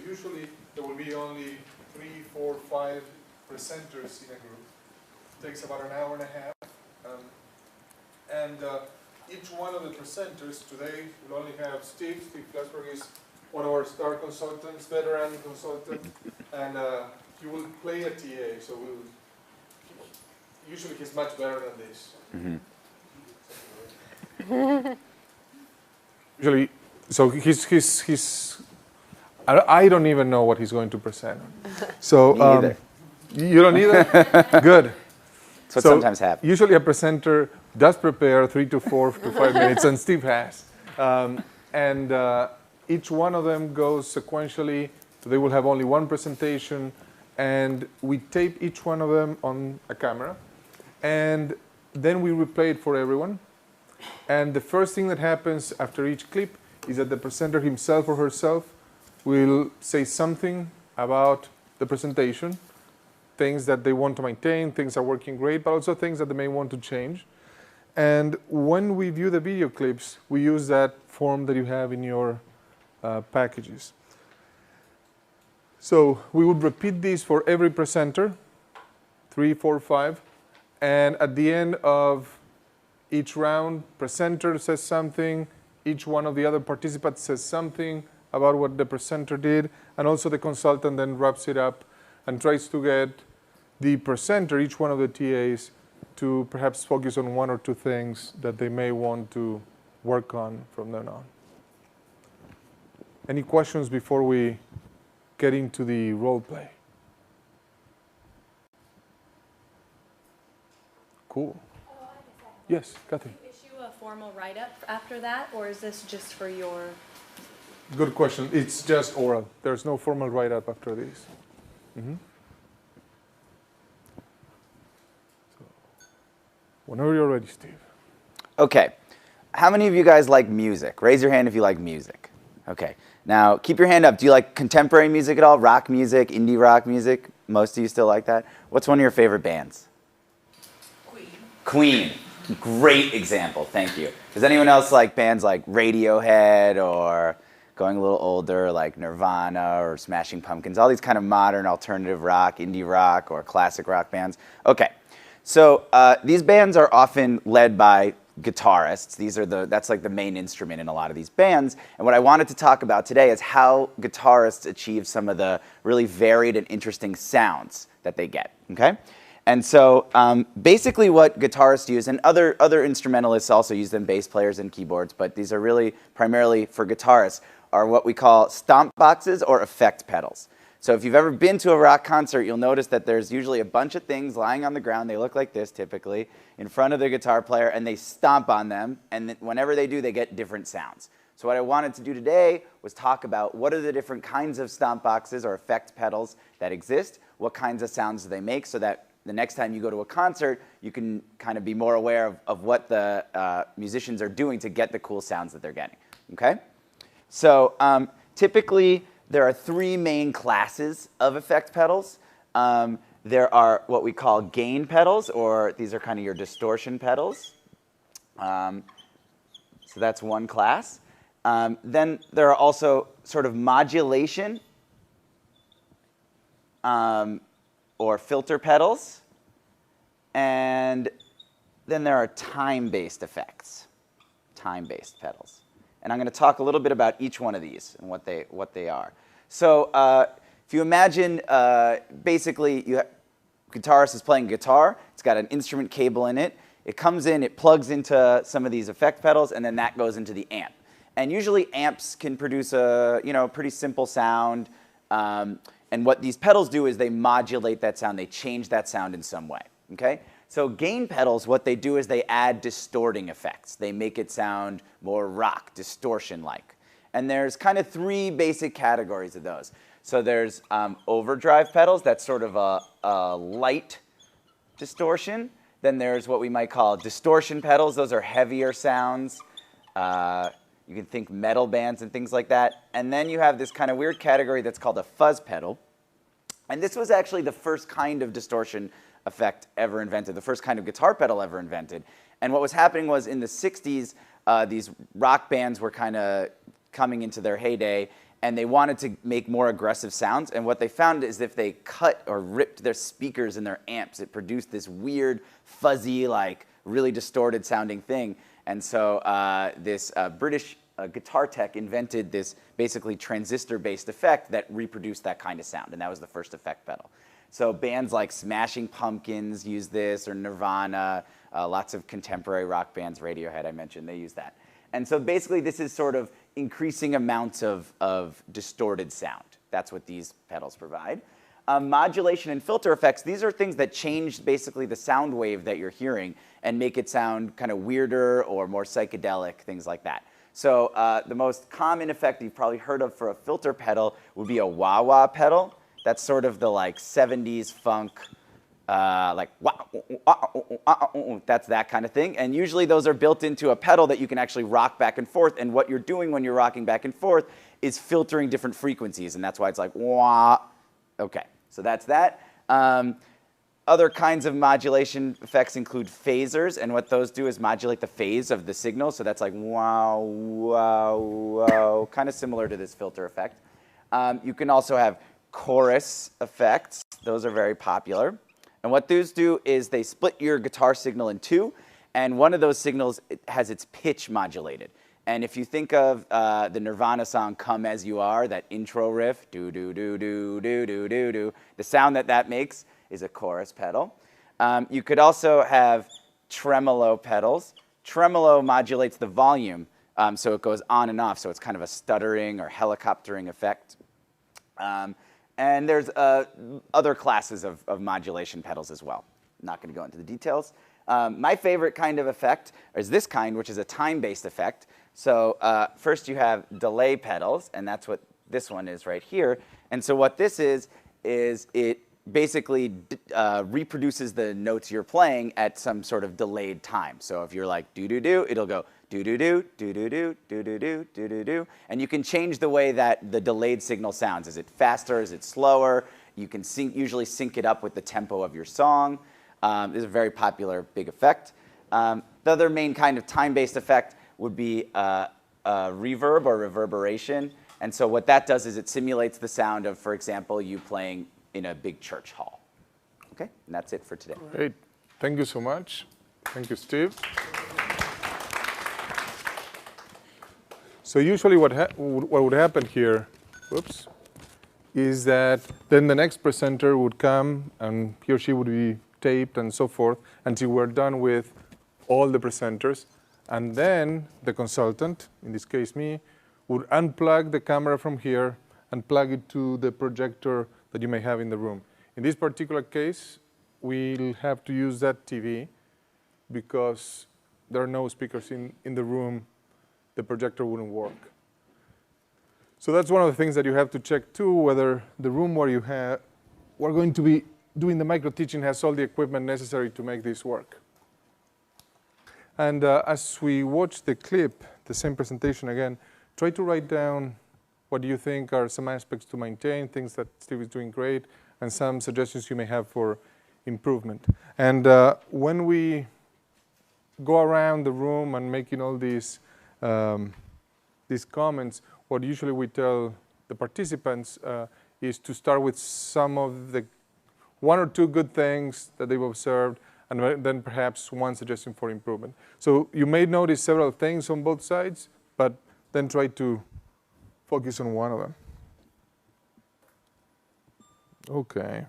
usually there will be only 3, 4, 5 presenters in a group. It takes about an hour and a half. Each one of the presenters today will only have Steve. Steve Flassberg is one of our star consultants, veteran consultant, and he will play a TA. So usually he's much better than this. Mm-hmm. Usually, so he's. I don't even know what he's going to present. So Me either. You don't either? Good. That's what sometimes happens. Usually a presenter does prepare 3 to 4 to 5 minutes, and Steve has. Each one of them goes sequentially. So they will have only one presentation, and we tape each one of them on a camera, and then we replay it for everyone. And the first thing that happens after each clip is that the presenter himself or herself will say something about the presentation, things that they want to maintain, things that are working great, but also things that they may want to change. And when we view the video clips, we use that form that you have in your packages. So we would repeat these for every presenter, 3, 4, 5, and at the end of each round, presenter says something, each one of the other participants says something about what the presenter did, and also the consultant then wraps it up and tries to get the presenter, each one of the TAs, to perhaps focus on 1 or 2 things that they may want to work on from then on. Any questions before we get into the role play? Cool. Yes, Kathy. Do you issue a formal write-up after that, or is this just for your... Good question. It's just oral. There's no formal write-up after this. Mm-hmm. So, whenever you're ready, Steve. Okay. How many of you guys like music? Raise your hand if you like music. Okay. Now, keep your hand up. Do you like contemporary music at all? Rock music, indie rock music? Most of you still like that? What's one of your favorite bands? Queen. Great example. Thank you. Does anyone else like bands like Radiohead, or going a little older like Nirvana or Smashing Pumpkins? All these kind of modern alternative rock, indie rock, or classic rock bands. Okay. So these bands are often led by guitarists. That's like the main instrument in a lot of these bands. And what I wanted to talk about today is how guitarists achieve some of the really varied and interesting sounds that they get. Okay? And so basically what guitarists use, and other instrumentalists also use them, bass players and keyboards, but these are really primarily for guitarists, are what we call stomp boxes or effect pedals. So if you've ever been to a rock concert, you'll notice that there's usually a bunch of things lying on the ground. They look like this typically, in front of the guitar player, and they stomp on them, and whenever they do, they get different sounds. So what I wanted to do today was talk about what are the different kinds of stomp boxes or effect pedals that exist, what kinds of sounds do they make, so that the next time you go to a concert, you can kind of be more aware of what the musicians are doing to get the cool sounds that they're getting. Okay? So typically, there are 3 main classes of effect pedals. There are what we call gain pedals, or these are kind of your distortion pedals. So that's one class. Then there are also sort of modulation or filter pedals. And then there are time-based effects, time-based pedals. And I'm going to talk a little bit about each one of these and what they are. So if you imagine, basically, guitarist is playing guitar. It's got an instrument cable in it. It comes in, it plugs into some of these effect pedals, and then that goes into the amp. And usually amps can produce a pretty simple sound. And what these pedals do is they modulate that sound. They change that sound in some way. Okay? So gain pedals, what they do is they add distorting effects. They make it sound more rock, distortion-like. And there's kind of 3 basic categories of those. So there's overdrive pedals. That's sort of a light distortion. Then there's what we might call distortion pedals. Those are heavier sounds. You can think metal bands and things like that. And then you have this kind of weird category that's called a fuzz pedal. And this was actually the first kind of distortion effect ever invented, the first kind of guitar pedal ever invented. And what was happening was in the 60s, these rock bands were kind of coming into their heyday, and they wanted to make more aggressive sounds. And what they found is if they cut or ripped their speakers and their amps, it produced this weird, fuzzy, like really distorted sounding thing. And so this British guitar tech invented this basically transistor-based effect that reproduced that kind of sound, and that was the first effect pedal. So bands like Smashing Pumpkins use this, or Nirvana, lots of contemporary rock bands, Radiohead I mentioned, they use that. And so basically this is sort of increasing amounts of distorted sound. That's what these pedals provide. Modulation and filter effects, these are things that change basically the sound wave that you're hearing and make it sound kind of weirder or more psychedelic, things like that. So the most common effect you've probably heard of for a filter pedal would be a wah-wah pedal. That's sort of the like 70s funk, like wah, wah, wah, wah, that's that kind of thing. And usually those are built into a pedal that you can actually rock back and forth. And what you're doing when you're rocking back and forth is filtering different frequencies. And that's why it's like wah. Okay, so that's that. Other kinds of modulation effects include phasers, and what those do is modulate the phase of the signal. So that's like wow, wow, wow, kind of similar to this filter effect. You can also have chorus effects. Those are very popular. And what those do is they split your guitar signal in two, and one of those signals has its pitch modulated. And if you think of the Nirvana song "Come As You Are," that intro riff, do do do do do do do do, the sound that makes is a chorus pedal. You could also have tremolo pedals. Tremolo modulates the volume, so it goes on and off, so it's kind of a stuttering or helicoptering effect. And there's other classes of modulation pedals as well. I'm not going to go into the details. My favorite kind of effect is this kind, which is a time-based effect. So first you have delay pedals, and that's what this one is right here. And so what this is it basically reproduces the notes you're playing at some sort of delayed time. So if you're like do-do-do, it'll go do-do-do, do-do-do, do-do-do, do-do-do. And you can change the way that the delayed signal sounds. Is it faster? Is it slower? You can usually sync it up with the tempo of your song. This is a very popular big effect. The other main kind of time-based effect would be reverb or reverberation. And so what that does is it simulates the sound of, for example, you playing in a big church hall. Okay, and that's it for today. Great. Thank you so much. Thank you, Steve. So usually what would happen here, whoops, is that then the next presenter would come and he or she would be taped and so forth until we're done with all the presenters. And then the consultant, in this case me, would unplug the camera from here and plug it to the projector that you may have in the room. In this particular case, we'll have to use that TV because there are no speakers in the room. The projector wouldn't work. So that's one of the things that you have to check too, whether the room where we're going to be doing the micro-teaching has all the equipment necessary to make this work. And as we watch the clip, the same presentation again, try to write down what do you think are some aspects to maintain, things that Steve is doing great, and some suggestions you may have for improvement. And when we go around the room and making all these comments, what usually we tell the participants is to start with some of the one or two good things that they've observed, and then perhaps one suggestion for improvement. So you may notice several things on both sides, but then try to focus on one of them. Okay.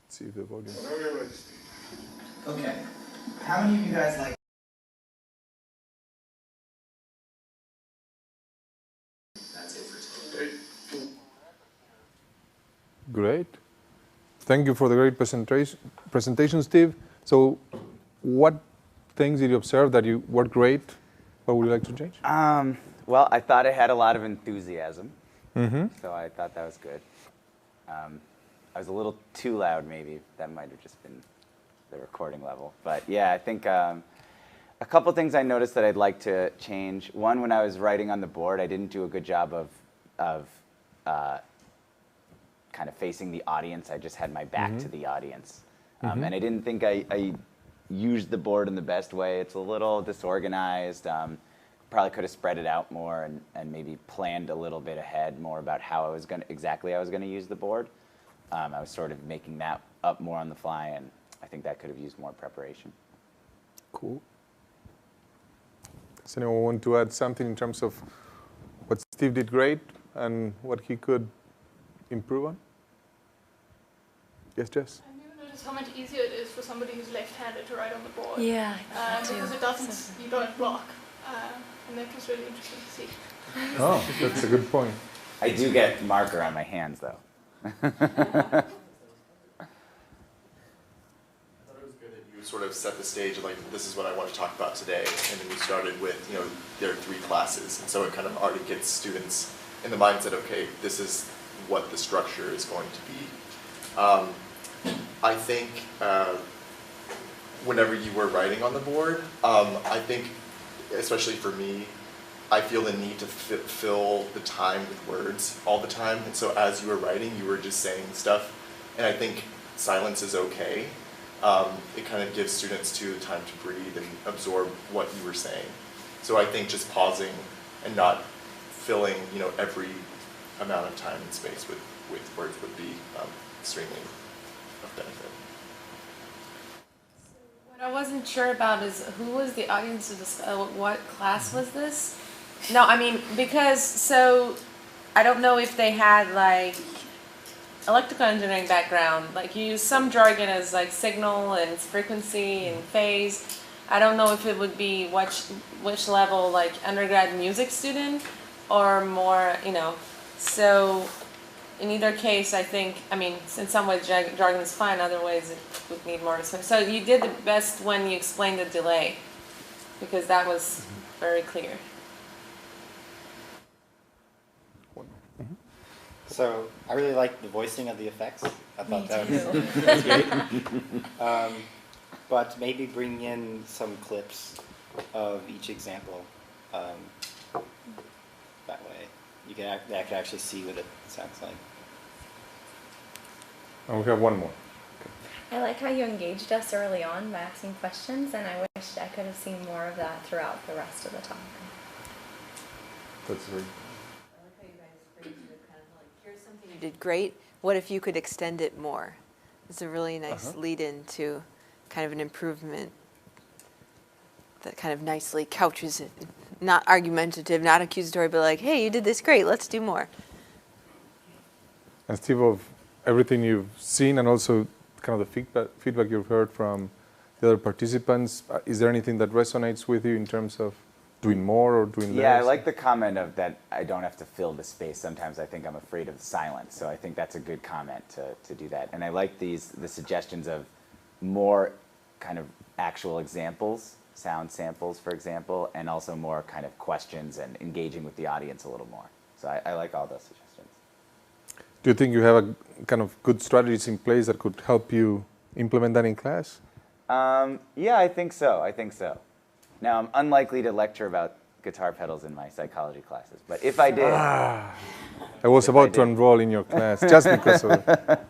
Let's see if the volume. Okay. How many of you guys like? That's it for today. Great. Thank you for the great presentation, Steve. So what things did you observe that you worked great? What would you like to change? Well, I thought it had a lot of enthusiasm. Mm-hmm. So I thought that was good. I was a little too loud, maybe. That might have just been the recording level. But yeah, I think a couple things I noticed that I'd like to change. One, when I was writing on the board, I didn't do a good job of kind of facing the audience. I just had my back to the audience. And I didn't think I used the board in the best way. It's a little disorganized. Probably could have spread it out more and maybe planned a little bit ahead more about how I was exactly how I was going to use the board. I was sort of making that up more on the fly, and I think that could have used more preparation. Cool. Does anyone want to add something in terms of what Steve did great and what he could improve on? Yes, Jess? Have you noticed how much easier it is for somebody who's left-handed to write on the board? Yeah, Because it doesn't, you don't block. And that was really interesting to see. Oh, that's a good point. I do get marker on my hands, though. I thought it was good that you sort of set the stage of like, this is what I want to talk about today, and then you started with, you know, there are 3 classes, and so it kind of already gets students in the mindset, okay, this is what the structure is going to be. I think whenever you were writing on the board, I think, especially for me, I feel the need to fill the time with words all the time, and so as you were writing, you were just saying stuff, and I think silence is okay. It kind of gives students too time to breathe and absorb what you were saying. So I think just pausing and not filling, you know, every amount of time and space with words would be extremely of benefit. What I wasn't sure about is who was the audience of this, what class was this? No, I mean, because, so, I don't know if they had, like, electrical engineering background. Like, you use some jargon as, like, signal and frequency and phase. I don't know if it would be which level, like, undergrad music student or more, you know. So, in either case, I think, I mean, in some ways jargon is fine, other ways it would need more respect. So you did the best when you explained the delay, because that was very clear. So I really liked the voicing of the effects. I thought that was great. But maybe bring in some clips of each example. That way, they could actually see what it sounds like. And we have one more. I like how you engaged us early on by asking questions, and I wish I could have seen more of that throughout the rest of the talk. That's very. I like how you guys phrased it kind of like, here's something you did great. What if you could extend it more? It's a really nice lead-in to kind of an improvement that kind of nicely couches it. Not argumentative, not accusatory, but like, hey, you did this great, let's do more. And Steve, of everything you've seen and also kind of the feedback you've heard from the other participants, is there anything that resonates with you in terms of doing more or doing less? Yeah, I like the comment of that I don't have to fill the space. Sometimes I think I'm afraid of silence, so I think that's a good comment to do that. And I like the suggestions of more kind of actual examples, sound samples, for example, and also more kind of questions and engaging with the audience a little more. So I like all those suggestions. Do you think you have a kind of good strategies in place that could help you implement that in class? Yeah, I think so. Now, I'm unlikely to lecture about guitar pedals in my psychology classes, but if I did... I was about to enroll in your class just because of it.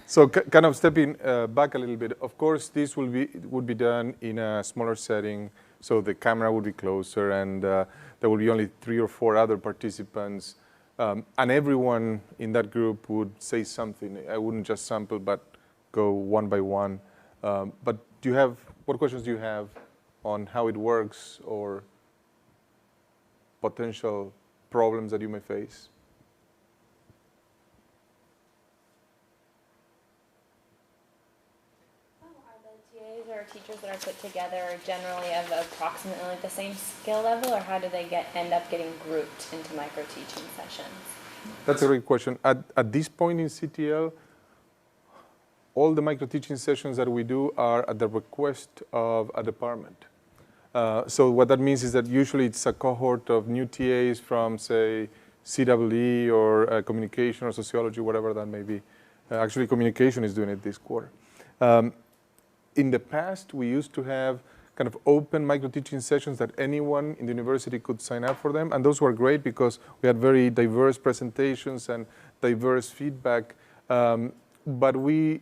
So kind of stepping back a little bit, of course, this would be done in a smaller setting, so the camera would be closer, and there will be only 3 or 4 other participants, and everyone in that group would say something. I wouldn't just sample, but go one by one. But what questions do you have on how it works or potential problems that you may face? Or teachers that are put together generally of approximately the same skill level, or how do they end up getting grouped into micro-teaching sessions? That's a great question. At this point in CTL, all the micro-teaching sessions that we do are at the request of a department. So what that means is that usually it's a cohort of new TAs from, say, CWE or communication or sociology, whatever that may be. Actually, communication is doing it this quarter. In the past, we used to have kind of open micro-teaching sessions that anyone in the university could sign up for them, and those were great because we had very diverse presentations and diverse feedback. But we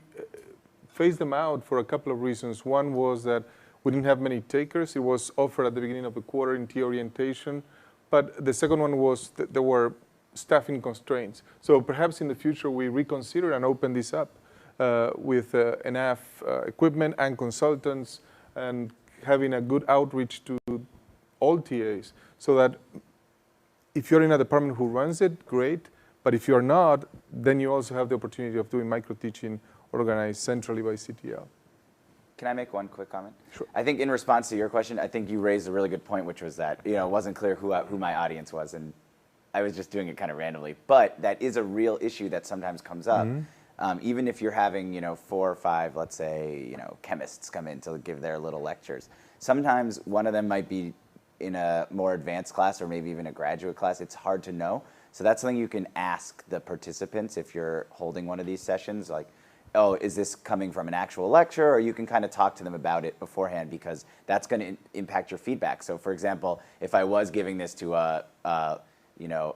phased them out for a couple of reasons. One was that we didn't have many takers. It was offered at the beginning of the quarter in TA orientation. But the second one was that there were staffing constraints. So perhaps in the future we reconsider and open this up with enough equipment and consultants and having a good outreach to all TAs, so that if you're in a department who runs it, great. But if you're not, then you also have the opportunity of doing micro-teaching organized centrally by CTL. Can I make one quick comment? Sure. I think in response to your question, I think you raised a really good point, which was that it wasn't clear who my audience was, and I was just doing it kind of randomly. But that is a real issue that sometimes comes up. Even if you're having 4 or 5, let's say, chemists come in to give their little lectures. Sometimes one of them might be in a more advanced class or maybe even a graduate class. It's hard to know. So that's something you can ask the participants if you're holding one of these sessions, like, oh, is this coming from an actual lecture? Or you can kind of talk to them about it beforehand, because that's going to impact your feedback. So for example, if I was giving this to an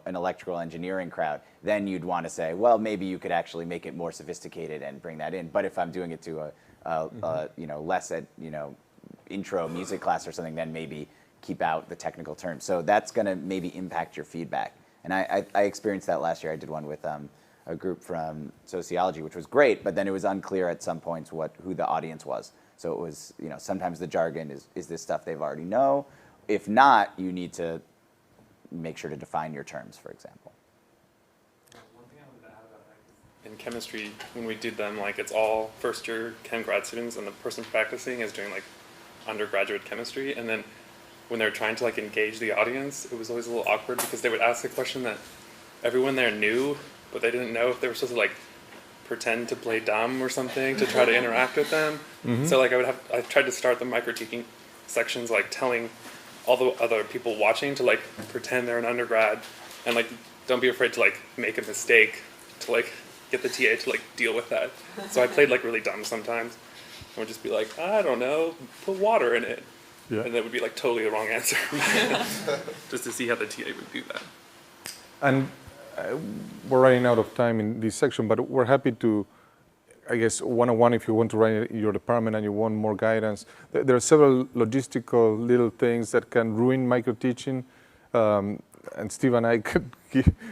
electrical engineering crowd, then you'd want to say, well, maybe you could actually make it more sophisticated and bring that in. But if I'm doing it to less intro music class or something, then maybe keep out the technical terms. So that's going to maybe impact your feedback. And I experienced that last year. I did one with a group from sociology, which was great, but then it was unclear at some points who the audience was. So it was, sometimes the jargon is this stuff they've already know. If not, you need to make sure to define your terms, for example. One thing I wanted to add about that, in chemistry, when we did them, it's all first-year chem grad students, and the person practicing is doing undergraduate chemistry, and then when they're trying to engage the audience, it was always a little awkward because they would ask a question that everyone there knew, but they didn't know if they were supposed to pretend to play dumb or something to try to interact with them. So I tried to start the micro-teaching sections telling all the other people watching to pretend they're an undergrad, and don't be afraid to make a mistake to get the TA to deal with that. So I played really dumb sometimes. I would just be I don't know, put water in it. Yeah. And that would be totally the wrong answer. Just to see how the TA would do that. And we're running out of time in this section, but we're happy to, I guess, one-on-one if you want to run your department and you want more guidance. There are several logistical little things that can ruin micro-teaching. And Steve and I could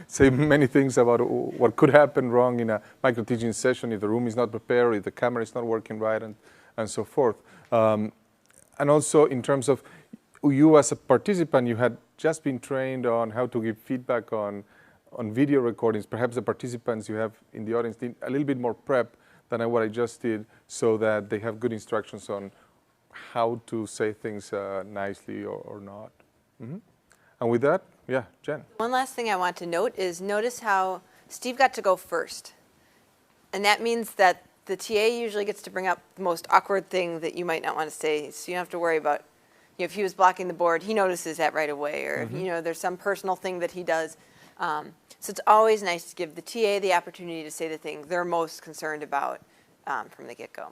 say many things about what could happen wrong in a micro-teaching session if the room is not prepared, if the camera is not working right, and so forth. And also in terms of you as a participant, you had just been trained on how to give feedback on video recordings. Perhaps the participants you have in the audience need a little bit more prep than what I just did, so that they have good instructions on how to say things nicely or not. And with that, yeah, Jen. One last thing I want to note is notice how Steve got to go first. And that means that the TA usually gets to bring up the most awkward thing that you might not want to say, so you don't have to worry about, if he was blocking the board, he notices that right away, or if, there's some personal thing that he does. So it's always nice to give the TA the opportunity to say the thing they're most concerned about from the get-go.